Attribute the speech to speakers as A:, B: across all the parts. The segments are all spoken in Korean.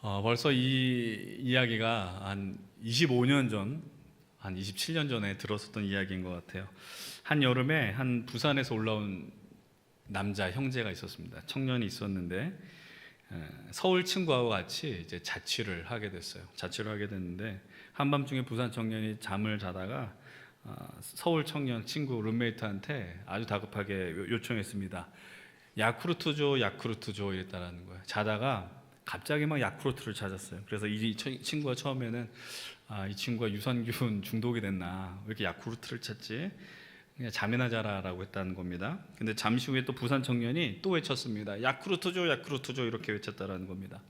A: 벌써 이 이야기가 한 25년 전, 한 27년 전에 들었었던 이야기인 것 같아요. 한 여름에 한 부산에서 올라온 남자 형제가 있었습니다. 청년이 있었는데 서울 친구하고 같이 이제 자취를 하게 됐어요. 자취를 하게 됐는데 한밤중에 부산 청년이 잠을 자다가 서울 청년 친구 룸메이트한테 아주 다급하게 요청했습니다. 야쿠르트 줘, 야쿠르트 줘 이랬다라는 거예요. 자다가 갑자기 막 야쿠르트를 찾았어요. 그래서 이 친구가 처음에는 이 친구가 유산균 중독이 됐나, 왜 이렇게 야쿠르트를 찾지? 그냥 잠이나 자라라고 했다는 겁니다. 근데 잠시 후에 또 부산 청년이 또 외쳤습니다. 야쿠르트 줘, 야쿠르트 줘 이렇게 외쳤다라는 겁니다.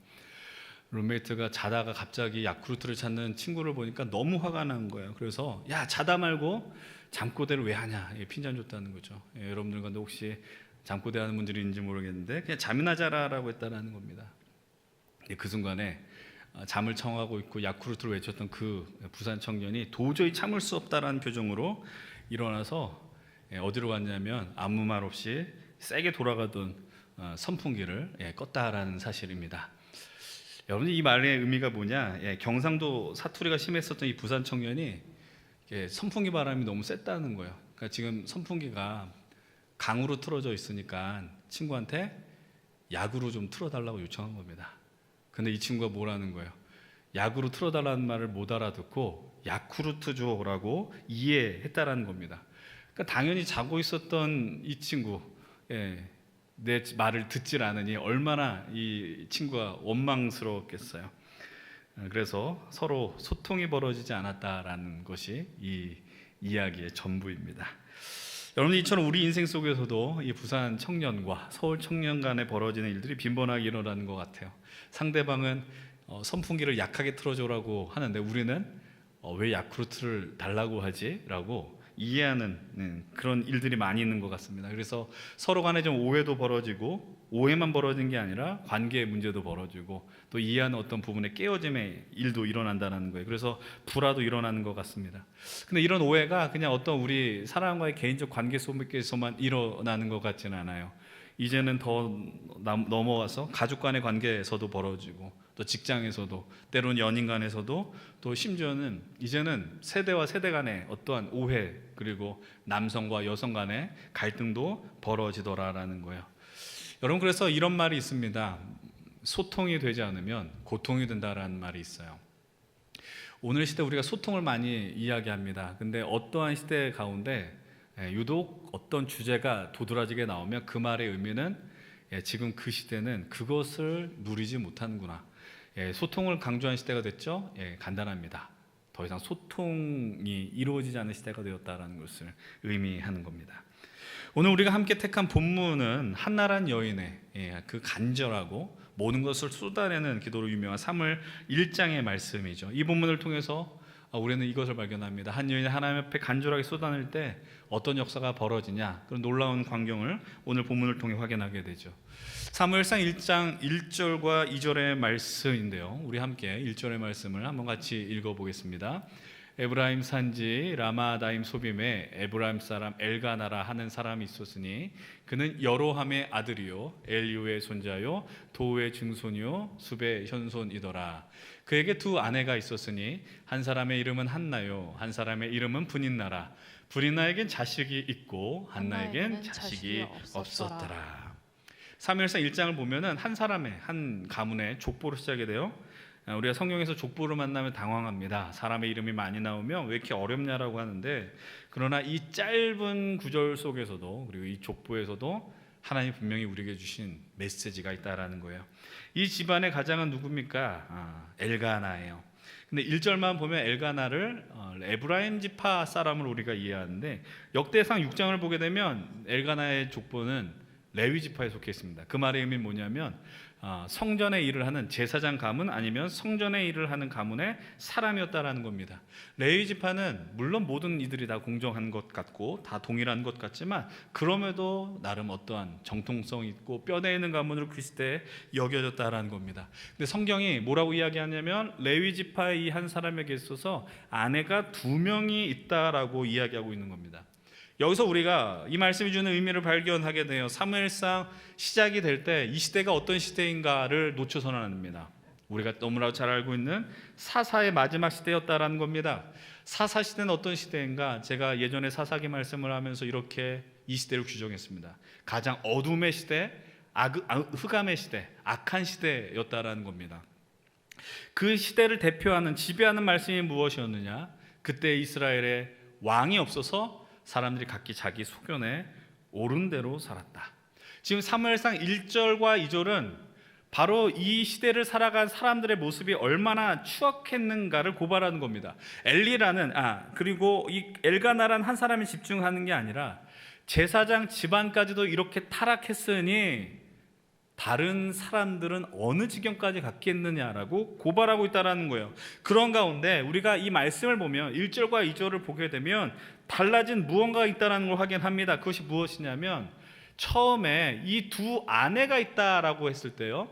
A: 룸메이트가 자다가 갑자기 야쿠르트를 찾는 친구를 보니까 너무 화가 난 거예요. 그래서 야, 자다 말고 잠꼬대를 왜 하냐, 핀잔 줬다는 거죠. 여러분들 가운데 혹시 잠꼬대 하는 분들이 있는지 모르겠는데 그냥 잠이나 자라라고 했다는 겁니다. 그 순간에 잠을 청하고 있고 야쿠르트를 외쳤던 그 부산 청년이 도저히 참을 수 없다라는 표정으로 일어나서 어디로 갔냐면 아무 말 없이 세게 돌아가던 선풍기를 껐다라는 사실입니다. 여러분, 이 말의 의미가 뭐냐? 경상도 사투리가 심했었던 이 부산 청년이 선풍기 바람이 너무 셌다는 거예요. 그러니까 지금 선풍기가 강으로 틀어져 있으니까 친구한테 약으로 좀 틀어달라고 요청한 겁니다. 근데 이 친구가 뭐라는 거예요? 약으로 틀어달라는 말을 못 알아듣고 야쿠르트 줘라고 이해했다라는 겁니다. 그러니까 당연히 자고 있었던 이 친구, 내 말을 듣질 않으니 얼마나 이 친구가 원망스러웠겠어요. 그래서 서로 소통이 벌어지지 않았다라는 것이 이 이야기의 전부입니다. 여러분, 이처럼 우리 인생 속에서도 이 부산 청년과 서울 청년 간에 벌어지는 일들이 빈번하게 일어나는 것 같아요. 상대방은 선풍기를 약하게 틀어줘라고 하는데 우리는 왜 야쿠르트를 달라고 하지? 라고 이해하는 그런 일들이 많이 있는 것 같습니다. 그래서 서로 간에 좀 오해도 벌어지고, 오해만 벌어진 게 아니라 관계의 문제도 벌어지고, 또 이해하는 어떤 부분에 깨어짐의 일도 일어난다는 거예요. 그래서 불화도 일어나는 것 같습니다. 근데 이런 오해가 그냥 어떤 우리 사람과의 개인적 관계 속에서만 일어나는 것 같지는 않아요. 이제는 더 넘어와서 가족 간의 관계에서도 벌어지고, 또 직장에서도, 때로는 연인 간에서도, 또 심지어는 이제는 세대와 세대 간의 어떠한 오해, 그리고 남성과 여성 간의 갈등도 벌어지더라라는 거예요. 여러분, 그래서 이런 말이 있습니다. 소통이 되지 않으면 고통이 된다라는 말이 있어요. 오늘 시대 우리가 소통을 많이 이야기합니다. 근데 어떠한 시대 가운데 유독 어떤 주제가 도드라지게 나오면 그 말의 의미는 지금 그 시대는 그것을 누리지 못하는구나. 소통을 강조한 시대가 됐죠. 간단합니다. 더 이상 소통이 이루어지지 않는 시대가 되었다는 것을 의미하는 겁니다. 오늘 우리가 함께 택한 본문은 한나란 여인의 그 간절하고 모든 것을 쏟아내는 기도로 유명한 사무엘 1장의 말씀이죠. 이 본문을 통해서 우리는 이것을 발견합니다. 한 여인이 하나님 앞에 간절하게 쏟아낼 때 어떤 역사가 벌어지냐, 그런 놀라운 광경을 오늘 본문을 통해 확인하게 되죠. 사무엘상 1장 1절과 2절의 말씀인데요, 우리 함께 1절의 말씀을 한번 같이 읽어보겠습니다. 에브라임 산지 라마다임 소빔에 에브라임 사람 엘가나라 하는 사람이 있었으니 그는 여로함의 아들이요 엘리우의 손자요 도우의 증손이요 숲의 현손이더라. 그에게 두 아내가 있었으니 한 사람의 이름은 한나요 한 사람의 이름은 브닌나라. 브닌나에겐 자식이 있고 한나에겐 자식이 없었더라. 사무엘상 1장을 보면은 한 사람의, 한 가문의 족보로 시작이 돼요. 우리가 성경에서 족보를 만나면 당황합니다. 사람의 이름이 많이 나오면 왜 이렇게 어렵냐라고 하는데, 그러나 이 짧은 구절 속에서도, 그리고 이 족보에서도 하나님이 분명히 우리에게 주신 메시지가 있다라는 거예요. 이 집안의 가장은 누굽니까? 엘가나예요. 근데 1절만 보면 엘가나를 에브라임 지파 사람을 우리가 이해하는데, 역대상 6장을 보게 되면 엘가나의 족보는 레위 지파에 속해 있습니다. 그 말의 의미는 뭐냐면 성전의 일을 하는 제사장 가문, 아니면 성전의 일을 하는 가문의 사람이었다라는 겁니다. 레위 지파는 물론 모든 이들이 다 공정한 것 같고 다 동일한 것 같지만, 그럼에도 나름 어떠한 정통성 있고 뼈대 있는 가문으로 그 시대에 여겨졌다라는 겁니다. 근데 성경이 뭐라고 이야기하냐면 레위 지파의 이 한 사람에게 있어서 아내가 2명이 있다라고 이야기하고 있는 겁니다. 여기서 우리가 이 말씀이 주는 의미를 발견하게 돼요. 사무엘상 시작이 될 때 이 시대가 어떤 시대인가를 놓쳐서는 안 됩니다. 우리가 너무나도 잘 알고 있는 사사의 마지막 시대였다라는 겁니다. 사사 시대는 어떤 시대인가? 제가 예전에 사사기 말씀을 하면서 이렇게 이 시대를 규정했습니다. 가장 어둠의 시대, 흑암의 시대, 악한 시대였다라는 겁니다. 그 시대를 대표하는 지배하는 말씀이 무엇이었느냐? 그때 이스라엘에 왕이 없어서 사람들이 각기 자기 소견에 옳은 대로 살았다. 지금 사무엘상 1절과 2절은 바로 이 시대를 살아간 사람들의 모습이 얼마나 추악했는가를 고발하는 겁니다. 그리고 이 엘가나라는 한 사람이 집중하는 게 아니라 제사장 집안까지도 이렇게 타락했으니 다른 사람들은 어느 지경까지 갔겠느냐라고 고발하고 있다는 거예요. 그런 가운데 우리가 이 말씀을 보면 1절과 2절을 보게 되면 달라진 무언가가 있다는 걸 확인합니다. 그것이 무엇이냐면 처음에 이 두 아내가 있다라고 했을 때요,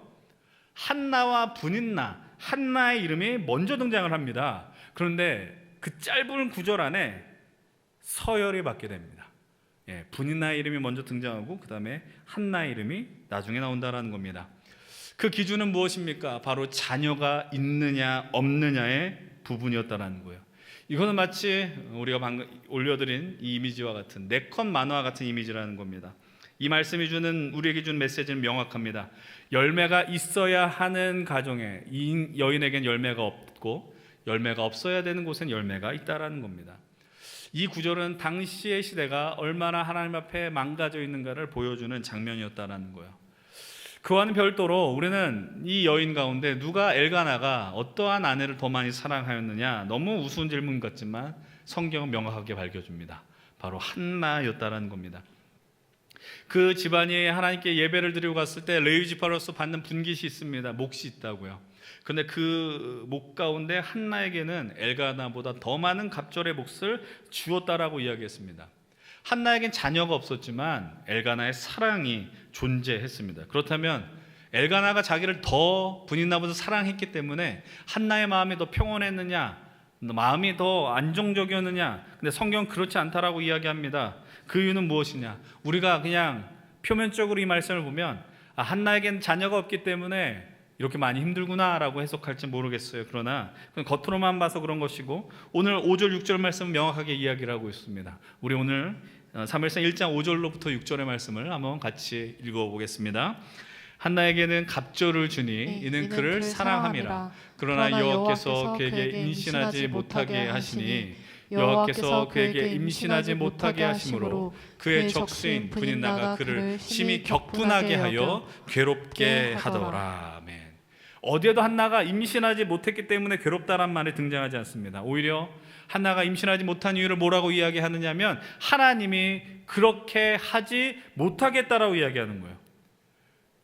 A: 한나와 분인나, 한나의 이름이 먼저 등장을 합니다. 그런데 그 짧은 구절 안에 서열이 받게 됩니다. 분인나의 이름이 먼저 등장하고 그 다음에 한나의 이름이 나중에 나온다라는 겁니다. 그 기준은 무엇입니까? 바로 자녀가 있느냐 없느냐의 부분이었다라는 거예요. 이거는 마치 우리가 방금 올려드린 이 이미지와 같은 네컷 만화와 같은 이미지라는 겁니다. 이 말씀이 주는 우리에게 준 메시지는 명확합니다. 열매가 있어야 하는 가정에 이 여인에겐 열매가 없고 열매가 없어야 되는 곳엔 열매가 있다라는 겁니다. 이 구절은 당시의 시대가 얼마나 하나님 앞에 망가져 있는가를 보여주는 장면이었다라는 거예요. 그와는 별도로 우리는 이 여인 가운데 누가 엘가나가 어떠한 아내를 더 많이 사랑하였느냐, 너무 우스운 질문 같지만 성경은 명확하게 밝혀줍니다. 바로 한나였다라는 겁니다. 그 집안이 하나님께 예배를 드리고 갔을 때 레위 지파로서 받는 분깃이 있습니다. 몫이 있다고요. 그런데 그 목 가운데 한나에게는 엘가나보다 더 많은 갑절의 몫을 주었다라고 이야기했습니다. 한나에겐 자녀가 없었지만 엘가나의 사랑이 존재했습니다. 그렇다면 엘가나가 자기를 더 분인나보다 사랑했기 때문에 한나의 마음이 더 평온했느냐, 마음이 더 안정적이었느냐? 근데 성경은 그렇지 않다라고 이야기합니다. 그 이유는 무엇이냐? 우리가 그냥 표면적으로 이 말씀을 보면 한나에겐 자녀가 없기 때문에 이렇게 많이 힘들구나라고 해석할지 모르겠어요. 그러나 겉으로만 봐서 그런 것이고, 오늘 5절 6절 말씀은 명확하게 이야기를 하고 있습니다. 우리 오늘 사무엘상 1장 5절로부터 6절의 말씀을 한번 같이 읽어보겠습니다. 한나에게는 갑절을 주니 이는 그를 사랑함이라. 그러나 여호와께서 그에게 임신하지 못하게 하시니 여호와께서 그에게 임신하지 못하게 하심으로 그의 적수인 분인나가 그를 심히 격분하게 하여 괴롭게 하더라. 아멘. 어디에도 한나가 임신하지 못했기 때문에 괴롭다란 말이 등장하지 않습니다. 오히려 한나가 임신하지 못한 이유를 뭐라고 이야기하느냐면 하나님이 그렇게 하지 못하겠다라고 이야기하는 거예요.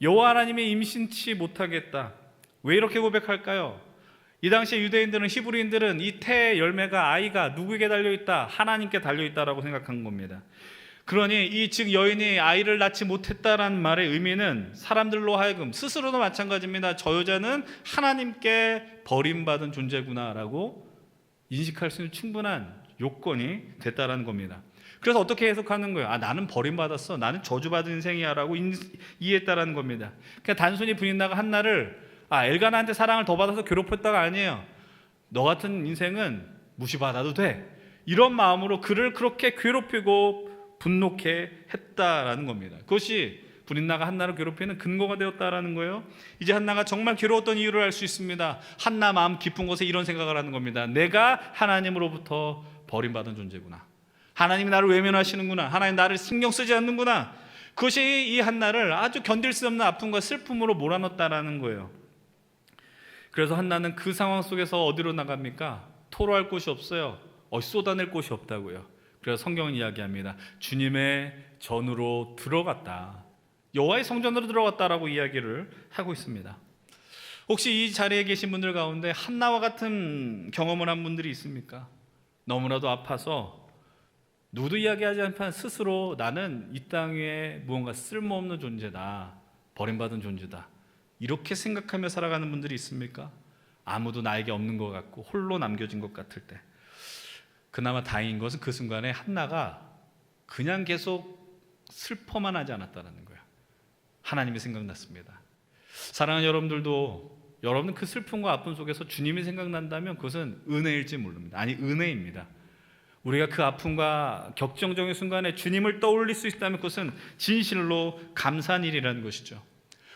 A: 여호와 하나님이 임신치 못하겠다. 왜 이렇게 고백할까요? 이 당시에 유대인들은, 히브리인들은 이 태의 열매가, 아이가 누구에게 달려있다? 하나님께 달려있다라고 생각한 겁니다. 그러니 즉 여인이 아이를 낳지 못했다라는 말의 의미는 사람들로 하여금, 스스로도 마찬가지입니다. 저 여자는 하나님께 버림받은 존재구나라고 인식할 수 있는 충분한 요건이 됐다라는 겁니다. 그래서 어떻게 해석하는 거예요? 나는 버림받았어, 나는 저주받은 인생이야 라고 이해했다라는 겁니다. 그냥 단순히 분인나가 한나를 엘가나한테 사랑을 더 받아서 괴롭혔다가 아니에요. 너 같은 인생은 무시받아도 돼, 이런 마음으로 그를 그렇게 괴롭히고 분노케 했다라는 겁니다. 그것이 분인나가 한나를 괴롭히는 근거가 되었다라는 거예요. 이제 한나가 정말 괴로웠던 이유를 알 수 있습니다. 한나 마음 깊은 곳에 이런 생각을 하는 겁니다. 내가 하나님으로부터 버림받은 존재구나, 하나님이 나를 외면하시는구나, 하나님 나를 신경 쓰지 않는구나. 그것이 이 한나를 아주 견딜 수 없는 아픔과 슬픔으로 몰아넣었다라는 거예요. 그래서 한나는 그 상황 속에서 어디로 나갑니까? 토로할 곳이 없어요. 쏟아낼 곳이 없다고요. 그래서 성경은 이야기합니다. 주님의 전으로 들어갔다, 여호와의 성전으로 들어갔다라고 이야기를 하고 있습니다. 혹시 이 자리에 계신 분들 가운데 한나와 같은 경험을 한 분들이 있습니까? 너무나도 아파서 누구도 이야기하지 않지만 스스로 나는 이 땅 위에 무언가 쓸모없는 존재다, 버림받은 존재다, 이렇게 생각하며 살아가는 분들이 있습니까? 아무도 나에게 없는 것 같고 홀로 남겨진 것 같을 때, 그나마 다행인 것은 그 순간에 한나가 그냥 계속 슬퍼만 하지 않았다는 거예요. 하나님이 생각났습니다. 사랑하는 여러분들도 여러분 그 슬픔과 아픔 속에서 주님이 생각난다면 그것은 은혜일지 모릅니다. 아니, 은혜입니다. 우리가 그 아픔과 격정적인 순간에 주님을 떠올릴 수 있다면 그것은 진실로 감사한 일이라는 것이죠.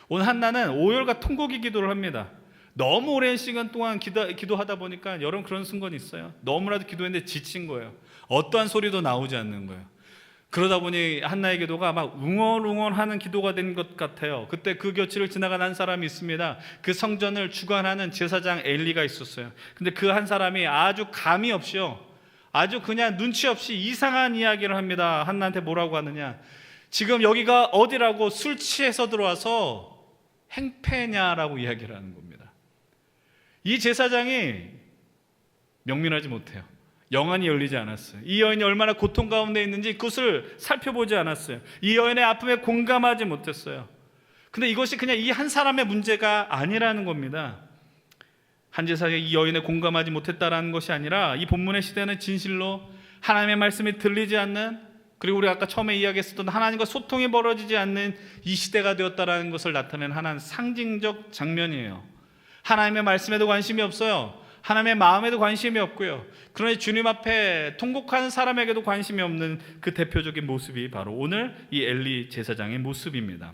A: 오늘 한나는 오열과 통곡의 기도를 합니다. 너무 오랜 시간 동안 기도하다 보니까 여러분 그런 순간이 있어요. 너무나도 기도했는데 지친 거예요. 어떠한 소리도 나오지 않는 거예요. 그러다 보니 한나의 기도가 막 웅얼웅얼하는 기도가 된 것 같아요. 그때 그 곁을 지나간 한 사람이 있습니다. 그 성전을 주관하는 제사장 엘리가 있었어요. 근데 그 한 사람이 아주 감이 없이요, 아주 그냥 눈치 없이 이상한 이야기를 합니다. 한나한테 뭐라고 하느냐, 지금 여기가 어디라고 술 취해서 들어와서 행패냐라고 이야기를 하는 겁니다. 이 제사장이 명민하지 못해요. 영안이 열리지 않았어요. 이 여인이 얼마나 고통 가운데 있는지 그것을 살펴보지 않았어요. 이 여인의 아픔에 공감하지 못했어요. 근데 이것이 그냥 이 한 사람의 문제가 아니라는 겁니다. 한 제사장이 이 여인에 공감하지 못했다라는 것이 아니라 이 본문의 시대는 진실로 하나님의 말씀이 들리지 않는, 그리고 우리가 아까 처음에 이야기했었던 하나님과 소통이 벌어지지 않는 이 시대가 되었다라는 것을 나타내는 하나의 상징적 장면이에요. 하나님의 말씀에도 관심이 없어요. 하나님의 마음에도 관심이 없고요. 그러니 주님 앞에 통곡하는 사람에게도 관심이 없는 그 대표적인 모습이 바로 오늘 이 엘리 제사장의 모습입니다.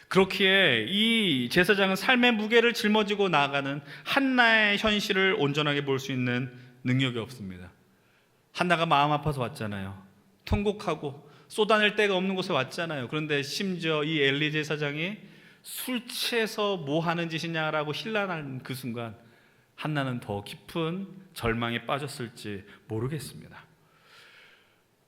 A: 그렇기에 이 제사장은 삶의 무게를 짊어지고 나아가는 한나의 현실을 온전하게 볼 수 있는 능력이 없습니다. 한나가 마음 아파서 왔잖아요. 통곡하고 쏟아낼 데가 없는 곳에 왔잖아요. 그런데 심지어 이 엘리 제사장이 술 취해서 뭐 하는 짓이냐라고 힐난한 그 순간 한나는 더 깊은 절망에 빠졌을지 모르겠습니다.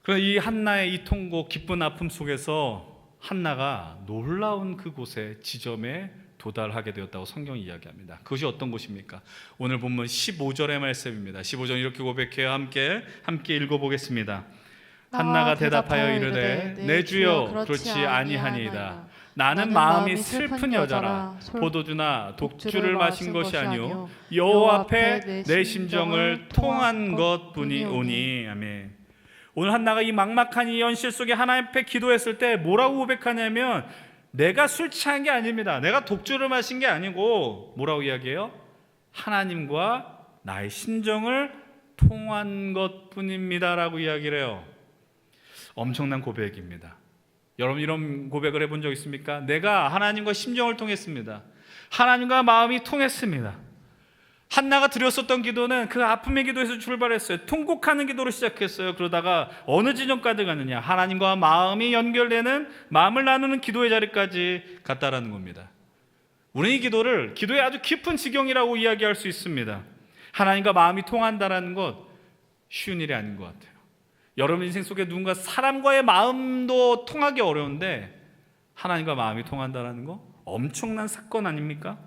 A: 그래서 이 한나의 이 통곡, 기쁜 아픔 속에서 한나가 놀라운 그곳에 지점에 도달하게 되었다고 성경이 이야기합니다. 그것이 어떤 곳입니까? 오늘 본문 15절의 말씀입니다. 15절 이렇게 고백해요. 함께 읽어보겠습니다. 한나가 대답하여 이르되 내 주여 그렇지 아니하니이다. 나는 마음이 슬픈 여자라. 포도주나 독주를 마신 것이 아니오 여호와 앞에 내 심정을 통한 것뿐이 오니. 아멘. 오늘 한나가 이 막막한 이 현실 속에 하나님 앞에 기도했을 때 뭐라고 고백하냐면, 내가 술 취한 게 아닙니다. 내가 독주를 마신 게 아니고 뭐라고 이야기해요? 하나님과 나의 심정을 통한 것뿐입니다 라고 이야기를 해요. 엄청난 고백입니다. 여러분 이런 고백을 해본 적 있습니까? 내가 하나님과 심정을 통했습니다. 하나님과 마음이 통했습니다. 한나가 드렸었던 기도는 그 아픔의 기도에서 출발했어요. 통곡하는 기도로 시작했어요. 그러다가 어느 지점까지 갔느냐, 하나님과 마음이 연결되는, 마음을 나누는 기도의 자리까지 갔다라는 겁니다. 우리는 이 기도를 기도의 아주 깊은 지경이라고 이야기할 수 있습니다. 하나님과 마음이 통한다라는 것 쉬운 일이 아닌 것 같아요. 여러분 인생 속에 누군가 사람과의 마음도 통하기 어려운데 하나님과 마음이 통한다는 거 엄청난 사건 아닙니까?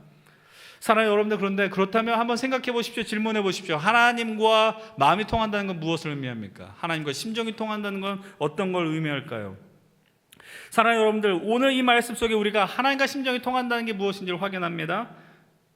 A: 사랑하는 여러분들, 그런데 그렇다면 한번 생각해 보십시오. 질문해 보십시오. 하나님과 마음이 통한다는 건 무엇을 의미합니까? 하나님과 심정이 통한다는 건 어떤 걸 의미할까요? 사랑하는 여러분들, 오늘 이 말씀 속에 우리가 하나님과 심정이 통한다는 게 무엇인지를 확인합니다.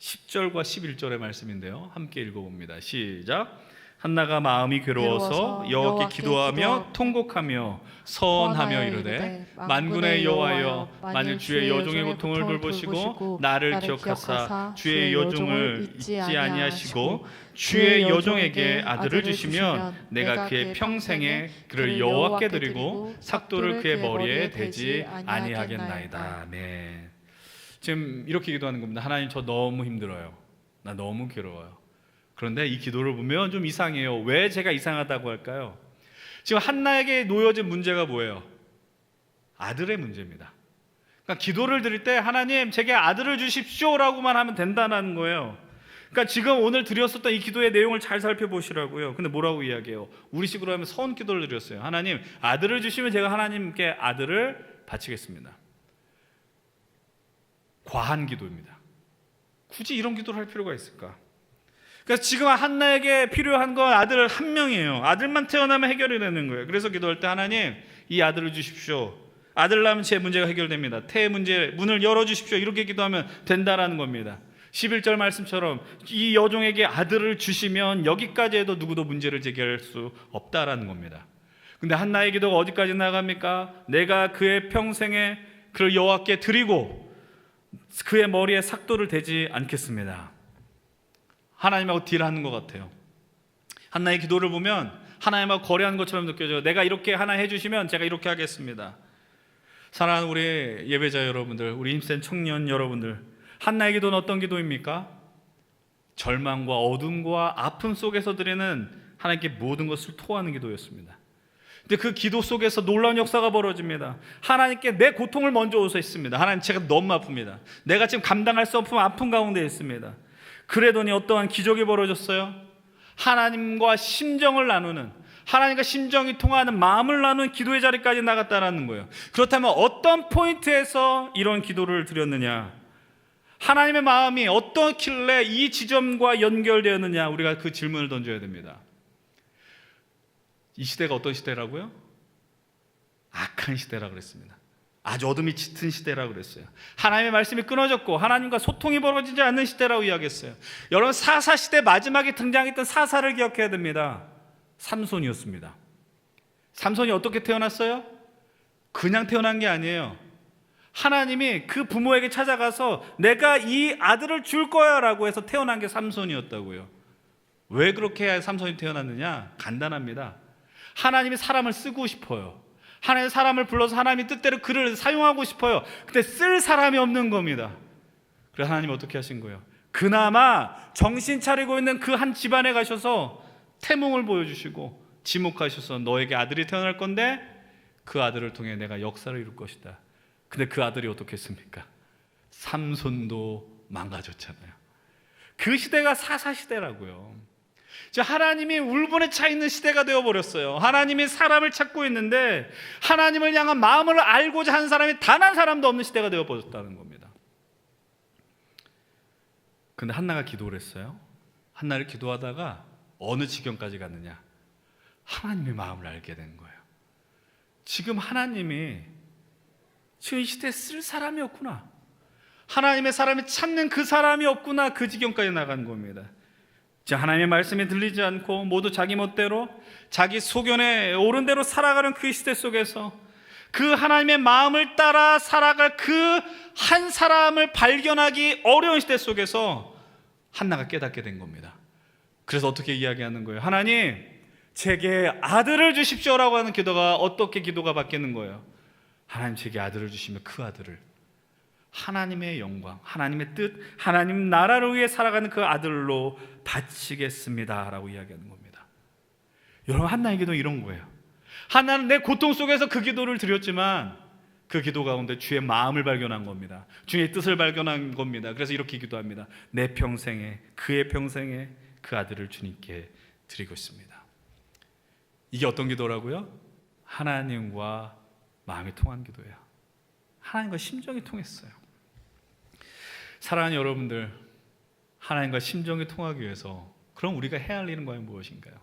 A: 10절과 11절의 말씀인데요. 함께 읽어봅니다. 시작. 한나가 마음이 괴로워서 여호와께 기도하며 통곡하며 서원하며 이르되 만군의 여호와여, 만일 주의 여종의 고통을 돌보시고 나를 기억하사 주의 여종을 잊지 아니하시고 주의 여종에게 아들을 주시면 내가 그의 평생에 그를 여호와께 드리고 삭도를 그의 머리에 대지 아니하겠나이다. 아멘. 지금 이렇게 기도하는 겁니다. 하나님, 저 너무 힘들어요. 나 너무 괴로워요. 그런데 이 기도를 보면 좀 이상해요. 왜 제가 이상하다고 할까요? 지금 한나에게 놓여진 문제가 뭐예요? 아들의 문제입니다. 그러니까 기도를 드릴 때 하나님 제게 아들을 주십시오라고만 하면 된다는 거예요. 그러니까 지금 오늘 드렸었던 이 기도의 내용을 잘 살펴보시라고요. 근데 뭐라고 이야기해요? 우리식으로 하면 서원 기도를 드렸어요. 하나님, 아들을 주시면 제가 하나님께 아들을 바치겠습니다. 과한 기도입니다. 굳이 이런 기도를 할 필요가 있을까? 그래서 지금 한나에게 필요한 건 아들 한 명이에요. 아들만 태어나면 해결이 되는 거예요. 그래서 기도할 때 하나님, 이 아들을 주십시오. 아들 낳으면 제 문제가 해결됩니다. 태의 문제 문을 열어주십시오. 이렇게 기도하면 된다라는 겁니다. 11절 말씀처럼 이 여종에게 아들을 주시면 여기까지 해도 누구도 문제를 제기할 수 없다라는 겁니다. 근데 한나의 기도가 어디까지 나갑니까? 내가 그의 평생에 그를 여호와께 드리고 그의 머리에 삭도를 대지 않겠습니다. 하나님하고 딜하는 것 같아요. 한나의 기도를 보면 하나님하고 거래하는 것처럼 느껴져요. 내가 이렇게 하나 해주시면 제가 이렇게 하겠습니다. 사랑하는 우리 예배자 여러분들, 우리 힘센 청년 여러분들, 한나의 기도는 어떤 기도입니까? 절망과 어둠과 아픔 속에서 드리는 하나님께 모든 것을 토하는 기도였습니다. 근데 그 기도 속에서 놀라운 역사가 벌어집니다. 하나님께 내 고통을 먼저 오셨습니다. 하나님, 제가 너무 아픕니다. 내가 지금 감당할 수 없는 아픔 가운데 있습니다. 그러더니 어떠한 기적이 벌어졌어요? 하나님과 심정을 나누는, 하나님과 심정이 통하는 마음을 나누는 기도의 자리까지 나갔다라는 거예요. 그렇다면 어떤 포인트에서 이런 기도를 드렸느냐? 하나님의 마음이 어떻길래 이 지점과 연결되었느냐? 우리가 그 질문을 던져야 됩니다. 이 시대가 어떤 시대라고요? 악한 시대라고 그랬습니다. 아주 어둠이 짙은 시대라고 그랬어요. 하나님의 말씀이 끊어졌고 하나님과 소통이 벌어지지 않는 시대라고 이야기했어요. 여러분, 사사시대 마지막에 등장했던 사사를 기억해야 됩니다. 삼손이었습니다. 삼손이 어떻게 태어났어요? 그냥 태어난 게 아니에요. 하나님이 그 부모에게 찾아가서 내가 이 아들을 줄 거야 라고 해서 태어난 게 삼손이었다고요. 왜 그렇게 삼손이 태어났느냐? 간단합니다. 하나님이 사람을 쓰고 싶어요. 하나님의 사람을 불러서 하나님의 뜻대로 그를 사용하고 싶어요. 근데 쓸 사람이 없는 겁니다. 그래서 하나님 어떻게 하신 거예요? 그나마 정신 차리고 있는 그 한 집안에 가셔서 태몽을 보여주시고 지목하셔서 너에게 아들이 태어날 건데 그 아들을 통해 내가 역사를 이룰 것이다. 근데 그 아들이 어떻게 했습니까? 삼손도 망가졌잖아요. 그 시대가 사사시대라고요. 하나님이 울분에 차 있는 시대가 되어버렸어요. 하나님이 사람을 찾고 있는데 하나님을 향한 마음을 알고자 한 사람이 단 한 사람도 없는 시대가 되어버렸다는 겁니다. 근데 한나가 기도를 했어요. 한나를 기도하다가 어느 지경까지 갔느냐? 하나님의 마음을 알게 된 거예요. 지금 하나님이 지금 이 시대에 쓸 사람이 없구나, 하나님의 사람이 찾는 그 사람이 없구나, 그 지경까지 나간 겁니다. 하나님의 말씀이 들리지 않고 모두 자기 멋대로 자기 소견에 옳은 대로 살아가는 그 시대 속에서 그 하나님의 마음을 따라 살아갈 그 한 사람을 발견하기 어려운 시대 속에서 한나가 깨닫게 된 겁니다. 그래서 어떻게 이야기하는 거예요? 하나님, 제게 아들을 주십시오라고 하는 기도가 어떻게 기도가 바뀌는 거예요? 하나님, 제게 아들을 주시면 그 아들을 하나님의 영광, 하나님의 뜻, 하나님 나라를 위해 살아가는 그 아들로 바치겠습니다 라고 이야기하는 겁니다. 여러분, 한나의 기도는 이런 거예요. 한나는 내 고통 속에서 그 기도를 드렸지만 그 기도 가운데 주의 마음을 발견한 겁니다. 주의 뜻을 발견한 겁니다. 그래서 이렇게 기도합니다. 내 평생에, 그의 평생에 그 아들을 주님께 드리고 있습니다. 이게 어떤 기도라고요? 하나님과 마음이 통한 기도예요. 하나님과 심정이 통했어요. 사랑하는 여러분들, 하나님과 심정이 통하기 위해서 그럼 우리가 해야 할 일은 과연 무엇인가요?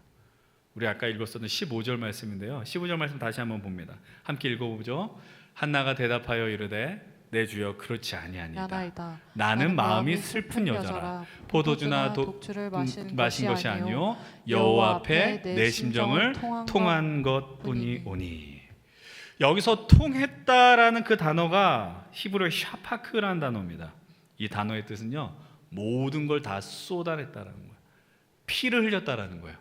A: 우리 아까 읽었었던 15절 말씀인데요, 15절 말씀 다시 한번 봅니다. 함께 읽어보죠. 한나가 대답하여 이르되 내 주여 그렇지 아니하니이다. 나는 마음이 슬픈 여자라. 포도주나 독주를 마신 것이 아니요 여호와 앞에 내 심정을 통한 것뿐이오니. 여기서 통했다라는 그 단어가 히브리어 샤파크라는 단어입니다. 이 단어의 뜻은요, 모든 걸 다 쏟아냈다라는 거예요. 피를 흘렸다라는 거예요.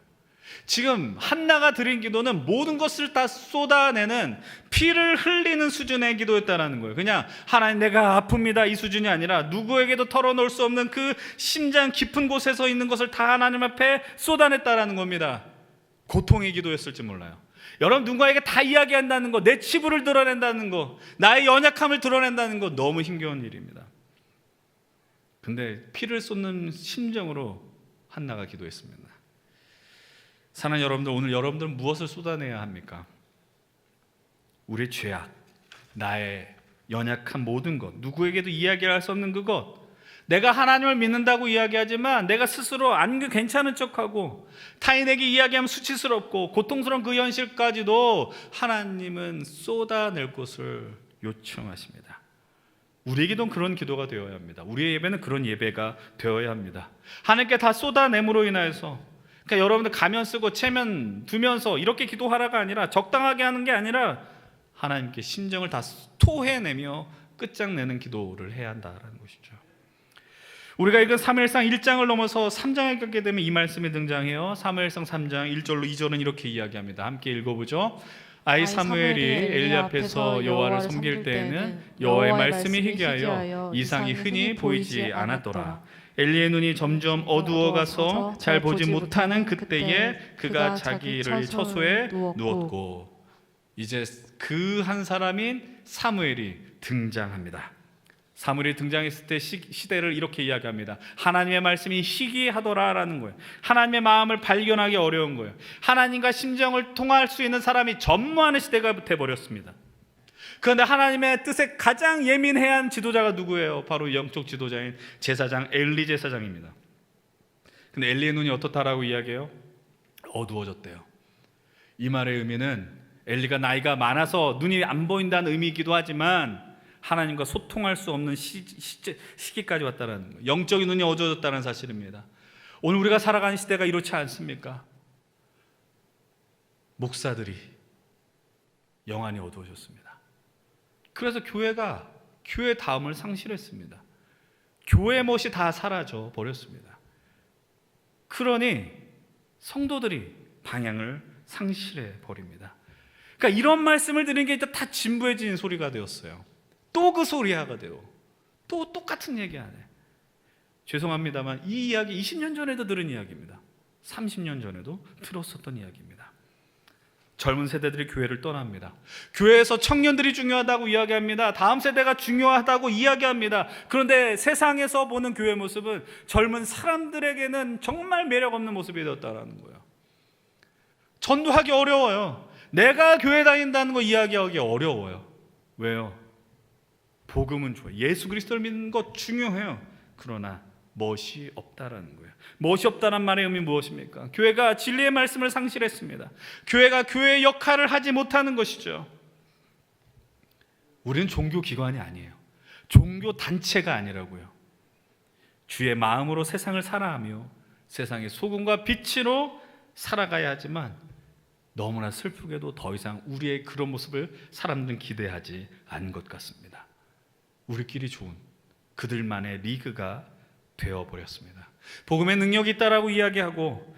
A: 지금 한나가 드린 기도는 모든 것을 다 쏟아내는, 피를 흘리는 수준의 기도였다라는 거예요. 그냥 하나님 내가 아픕니다 이 수준이 아니라 누구에게도 털어놓을 수 없는 그 심장 깊은 곳에서 있는 것을 다 하나님 앞에 쏟아냈다라는 겁니다. 고통의 기도였을지 몰라요. 여러분, 누군가에게 다 이야기한다는 거, 내 치부를 드러낸다는 거, 나의 연약함을 드러낸다는 거 너무 힘겨운 일입니다. 근데 피를 쏟는 심정으로 한나가 기도했습니다. 사랑하는 여러분들, 오늘 여러분들은 무엇을 쏟아내야 합니까? 우리의 죄악, 나의 연약한 모든 것, 누구에게도 이야기할 수 없는 그것, 내가 하나님을 믿는다고 이야기하지만 내가 스스로 안 괜찮은 척하고 타인에게 이야기하면 수치스럽고 고통스러운 그 현실까지도 하나님은 쏟아낼 것을 요청하십니다. 우리의 기도는 그런 기도가 되어야 합니다. 우리의 예배는 그런 예배가 되어야 합니다. 하나님께 다 쏟아냄으로 인하여서, 그러니까 여러분들 가면 쓰고 체면 두면서 이렇게 기도하라가 아니라, 적당하게 하는 게 아니라 하나님께 심정을 다 토해내며 끝장내는 기도를 해야 한다라는 것이죠. 우리가 읽은 사무엘상 1장을 넘어서 3장에 가게 되면 이 말씀이 등장해요. 사무엘상 3장 1절로 2절은 이렇게 이야기합니다. 함께 읽어보죠. 아이 사무엘이 엘리 앞에서 여호와를 섬길 때에는 여호와의 말씀이 희귀하여 이상이 흔히 보이지 않았더라. 엘리의 눈이 점점 어두워가서 잘 보지 못하는 그때에 그가 자기를 처소에 누웠고, 이제 그 한 사람인 사무엘이 등장합니다. 사무엘이 등장했을 때 시대를 이렇게 이야기합니다. 하나님의 말씀이 희귀하더라라는 거예요. 하나님의 마음을 발견하기 어려운 거예요. 하나님과 심정을 통할 수 있는 사람이 전무하는 시대가 돼버렸습니다. 그런데 하나님의 뜻에 가장 예민해야 한 지도자가 누구예요? 바로 영적 지도자인 제사장 엘리 제사장입니다. 근데 엘리의 눈이 어떻다라고 이야기해요? 어두워졌대요. 이 말의 의미는 엘리가 나이가 많아서 눈이 안 보인다는 의미이기도 하지만 하나님과 소통할 수 없는 시기까지 왔다는 거예요. 영적인 눈이 어두워졌다는 사실입니다. 오늘 우리가 살아가는 시대가 이렇지 않습니까? 목사들이 영안이 어두워졌습니다. 그래서 교회가 교회 다음을 상실했습니다. 교회 멋이 다 사라져 버렸습니다. 그러니 성도들이 방향을 상실해 버립니다. 그러니까 이런 말씀을 드리는 게 이제 다 진부해진 소리가 되었어요. 또 그 소리 하가 돼요. 또 똑같은 얘기 안 해. 죄송합니다만 이 이야기 20년 전에도 들은 이야기입니다. 30년 전에도 들었었던 이야기입니다. 젊은 세대들이 교회를 떠납니다. 교회에서 청년들이 중요하다고 이야기합니다. 다음 세대가 중요하다고 이야기합니다. 그런데 세상에서 보는 교회 모습은 젊은 사람들에게는 정말 매력 없는 모습이 되었다는 거예요. 전도하기 어려워요. 내가 교회 다닌다는 거 이야기하기 어려워요. 왜요? 복음은 좋아요. 예수 그리스도를 믿는 것 중요해요. 그러나 멋이 없다라는 거예요. 멋이 없다는 말의 의미 무엇입니까? 교회가 진리의 말씀을 상실했습니다. 교회가 교회의 역할을 하지 못하는 것이죠. 우리는 종교기관이 아니에요. 종교단체가 아니라고요. 주의 마음으로 세상을 살아가며 세상의 소금과 빛으로 살아가야 하지만 너무나 슬프게도 더 이상 우리의 그런 모습을 사람들은 기대하지 않은 것 같습니다. 우리끼리 좋은 그들만의 리그가 되어버렸습니다. 복음의 능력이 있다라고 이야기하고,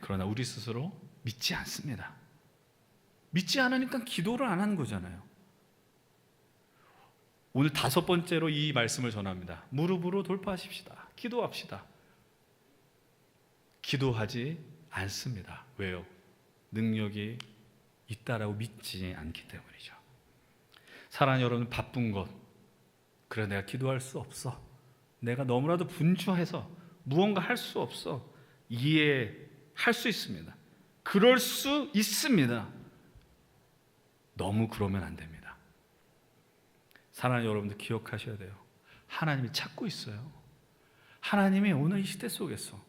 A: 그러나 우리 스스로 믿지 않습니다. 믿지 않으니까 기도를 안 하는 거잖아요. 오늘 5번째로 이 말씀을 전합니다. 무릎으로 돌파하십시다. 기도합시다. 기도하지 않습니다. 왜요? 능력이 있다라고 믿지 않기 때문이죠. 사랑하는 여러분, 바쁜 것, 그래 내가 기도할 수 없어, 내가 너무나도 분주해서 무언가 할 수 없어, 이해할 수 있습니다. 그럴 수 있습니다. 너무 그러면 안 됩니다. 사랑하는 여러분들 기억하셔야 돼요. 하나님이 찾고 있어요. 하나님이 오늘 이 시대 속에서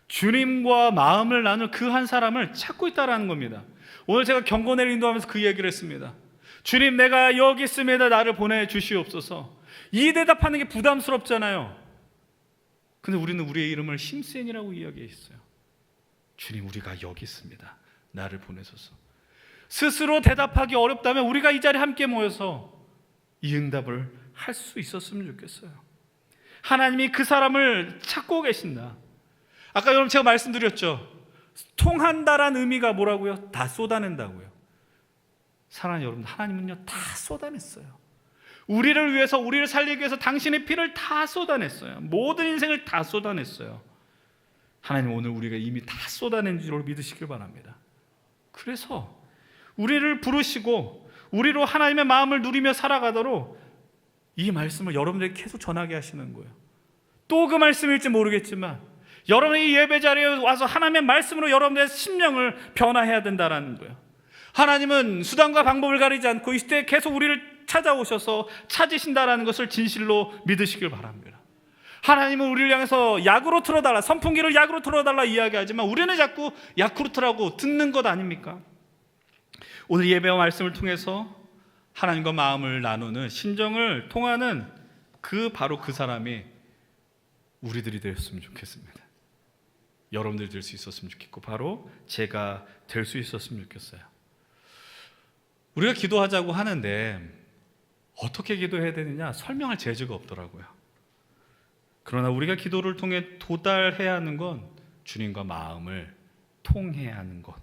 A: 주님과 마음을 나눌 그 한 사람을 찾고 있다는 겁니다. 오늘 제가 경건회를 인도하면서 그 얘기를 했습니다. 주님, 내가 여기 있습니다. 나를 보내주시옵소서. 이 대답하는 게 부담스럽잖아요. 근데 우리는 우리의 이름을 힘센이라고 이야기했어요. 주님, 우리가 여기 있습니다. 나를 보내소서. 스스로 대답하기 어렵다면 우리가 이 자리에 함께 모여서 이 응답을 할 수 있었으면 좋겠어요. 하나님이 그 사람을 찾고 계신다. 아까 여러분 제가 말씀드렸죠. 통한다라는 의미가 뭐라고요? 다 쏟아낸다고요. 사랑하는 여러분, 하나님은요 다 쏟아냈어요. 우리를 위해서, 우리를 살리기 위해서 당신의 피를 다 쏟아냈어요. 모든 인생을 다 쏟아냈어요. 하나님 오늘 우리가 이미 다 쏟아낸 줄 믿으시길 바랍니다. 그래서 우리를 부르시고 우리로 하나님의 마음을 누리며 살아가도록 이 말씀을 여러분들에게 계속 전하게 하시는 거예요. 또 그 말씀일지 모르겠지만 여러분이 이 예배 자리에 와서 하나님의 말씀으로 여러분들의 심령을 변화해야 된다는 거예요. 하나님은 수단과 방법을 가리지 않고 이 시대에 계속 우리를 찾아오셔서 찾으신다라는 것을 진실로 믿으시길 바랍니다. 하나님은 우리를 향해서 약으로 틀어달라, 선풍기를 약으로 틀어달라 이야기하지만 우리는 자꾸 야쿠르트라고 듣는 것 아닙니까? 오늘 예배와 말씀을 통해서 하나님과 마음을 나누는, 심정을 통하는 바로 그 사람이 우리들이 되었으면 좋겠습니다. 여러분들이 될 수 있었으면 좋겠고 바로 제가 될 수 있었으면 좋겠어요. 우리가 기도하자고 하는데 어떻게 기도해야 되느냐 설명할 재주가 없더라고요. 그러나 우리가 기도를 통해 도달해야 하는 건 주님과 마음을 통해야 하는 것.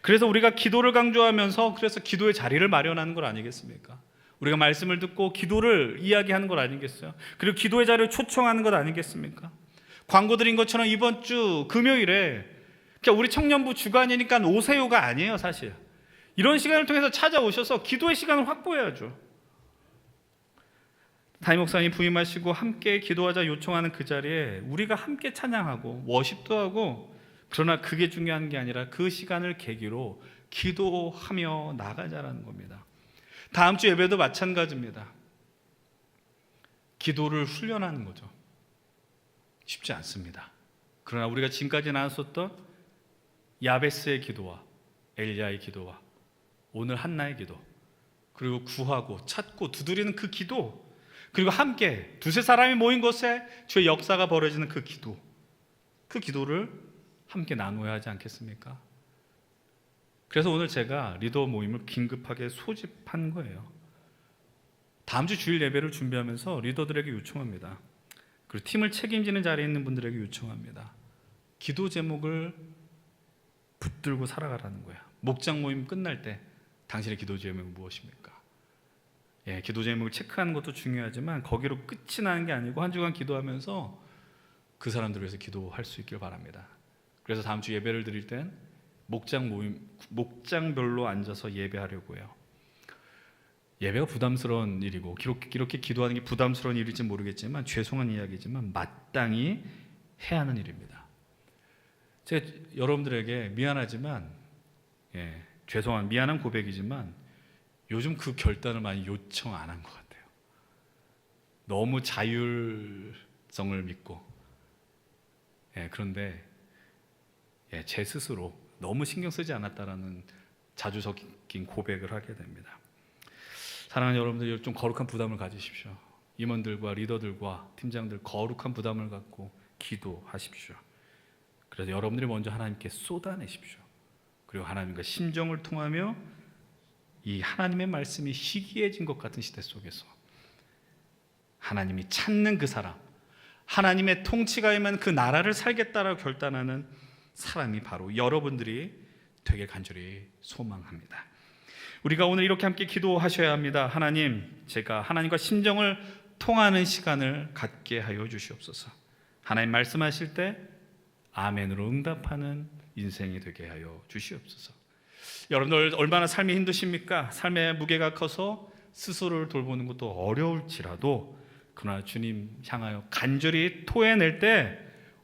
A: 그래서 우리가 기도를 강조하면서 그래서 기도의 자리를 마련하는 것 아니겠습니까? 우리가 말씀을 듣고 기도를 이야기하는 것 아니겠어요? 그리고 기도의 자리를 초청하는 것 아니겠습니까? 광고 드린 것처럼 이번 주 금요일에 그러니까 우리 청년부 주간이니까 오세요가 아니에요. 사실 이런 시간을 통해서 찾아오셔서 기도의 시간을 확보해야죠. 담임 목사님 부임하시고 함께 기도하자 요청하는 그 자리에 우리가 함께 찬양하고 워십도 하고, 그러나 그게 중요한 게 아니라 그 시간을 계기로 기도하며 나가자라는 겁니다. 다음 주 예배도 마찬가지입니다. 기도를 훈련하는 거죠. 쉽지 않습니다. 그러나 우리가 지금까지 나눴었던 야베스의 기도와 엘리야의 기도와 오늘 한나의 기도, 그리고 구하고 찾고 두드리는 그 기도, 그리고 함께 두세 사람이 모인 곳에 주의 역사가 벌어지는 그 기도, 그 기도를 함께 나누어야 하지 않겠습니까? 그래서 오늘 제가 리더 모임을 긴급하게 소집한 거예요. 다음 주 주일 예배를 준비하면서 리더들에게 요청합니다. 그리고 팀을 책임지는 자리에 있는 분들에게 요청합니다. 기도 제목을 붙들고 살아가라는 거야. 목장 모임 끝날 때 당신의 기도 제목은 무엇입니까? 기도 제목을 체크하는 것도 중요하지만 거기로 끝이 나는 게 아니고 한 주간 기도하면서 그 사람들을 위해서 기도할 수 있길 바랍니다. 그래서 다음 주 예배를 드릴 땐 목장 모임, 목장별로 앉아서 예배하려고요. 예배가 부담스러운 일이고 이렇게 기도하는 게 부담스러운 일일지 모르겠지만 죄송한 이야기지만 마땅히 해야 하는 일입니다. 제가 여러분들에게 미안하지만 미안한 고백이지만 요즘 그 결단을 많이 요청 안 한 것 같아요. 너무 자율성을 믿고 그런데 제 스스로 너무 신경 쓰지 않았다라는 자주 섞인 고백을 하게 됩니다. 사랑하는 여러분들, 좀 거룩한 부담을 가지십시오. 임원들과 리더들과 팀장들 거룩한 부담을 갖고 기도하십시오. 그래서 여러분들이 먼저 하나님께 쏟아내십시오. 그리고 하나님과 심정을 통하며 이 하나님의 말씀이 희귀해진 것 같은 시대 속에서 하나님이 찾는 그 사람, 하나님의 통치가 임한 그 나라를 살겠다라고 결단하는 사람이 바로 여러분들이 되게 간절히 소망합니다. 우리가 오늘 이렇게 함께 기도하셔야 합니다. 하나님, 제가 하나님과 심정을 통하는 시간을 갖게 하여 주시옵소서. 하나님 말씀하실 때 아멘으로 응답하는 인생이 되게 하여 주시옵소서. 여러분들 얼마나 삶이 힘드십니까? 삶의 무게가 커서 스스로를 돌보는 것도 어려울지라도 그러나 주님 향하여 간절히 토해낼 때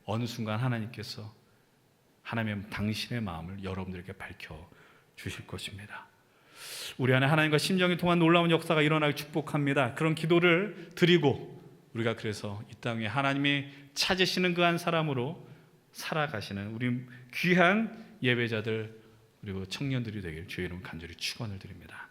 A: 어느 순간 하나님께서 하나님의 당신의 마음을 여러분들에게 밝혀 주실 것입니다. 우리 안에 하나님과 심정이 통한 놀라운 역사가 일어나길 축복합니다. 그런 기도를 드리고 우리가 그래서 이 땅에 하나님이 찾으시는 그 한 사람으로 살아가시는 우리 귀한 예배자들 그리고 청년들이 되길 주의 이름 간절히 축원을 드립니다.